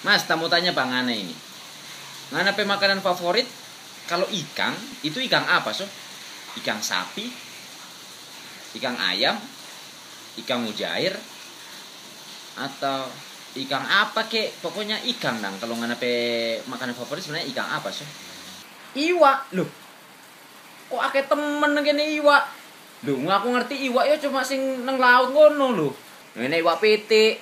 Mas, tamu tanya Bang Ana ini. Ngana pe makanan favorit kalau ikan, itu ikan apa, so? Ikan sapi, ikan ayam, ikan mujair, atau ikan apa kek? Pokoknya ikan dong. Kalau ngana pe makanan favorit sebenarnya ikan apa, so? Iwa, loh. Kok akeh temen kene iwa? Loh, aku ngerti iwa ya cuma sing nang laut ngono lho. Ngene iwak pitik,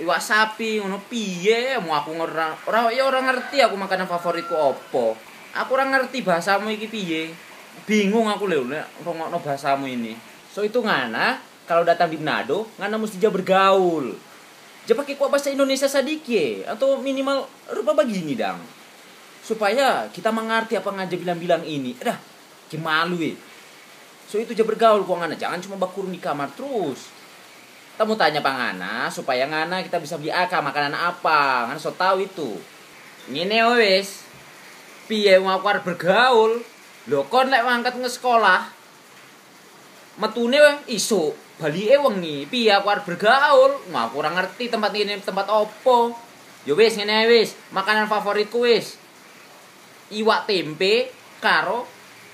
iwak sapi ngono piye mau aku ora ngerti aku makanan favoritku opo. Aku ora ngerti bahasamu iki piye. Bingung aku lho nek rungokno bahasamu ini. So itu ngana kalau datang di Manado, ngana mesti dia bergaul. Dia pakai kuat bahasa Indonesia sedikit atau minimal rupa begini dang. Supaya kita mengerti apa ngaja bilang-bilang ini. Dah, malu So itu dia bergaul kok ngana, jangan cuma bakurun di kamar terus. Kamu tanya Pangana supaya ngana kita bisa beli makanan apa, ngana so tahu itu. Ngene wis. Piye mau aku bergaul? Lho kon lek mangkat nge sekolah. Metune iso, balike wengi. Piye aku arep bergaul? Aku ora ngerti tempat ini tempat opo. Ya wis ngene wis, makanan favoritku wis. Iwak tempe karo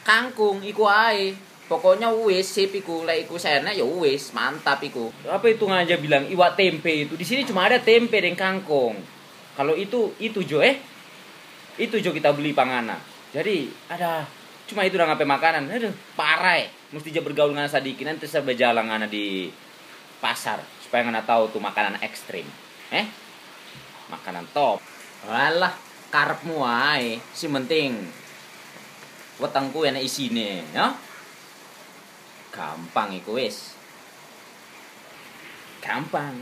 kangkung iku ae. Pokoknya wis sip iku, lek iku senek ya wis, mantap iku. Apa itu ngajak bilang iwak tempe itu? Di sini cuma ada tempe dan kangkung. Kalau itu Jo itu Jo kita beli Pangana. Jadi ada cuma itu udah ngapain makanan. Aduh, parah. Mesti aja bergaul dengan sadiki nanti saya berjalan ngana di pasar supaya ngana tahu tuh makanan ekstrim. Makanan top. Walah, karepmu ae. Si penting wetengku enak isine, ya. Gampang iku wis. Gampang.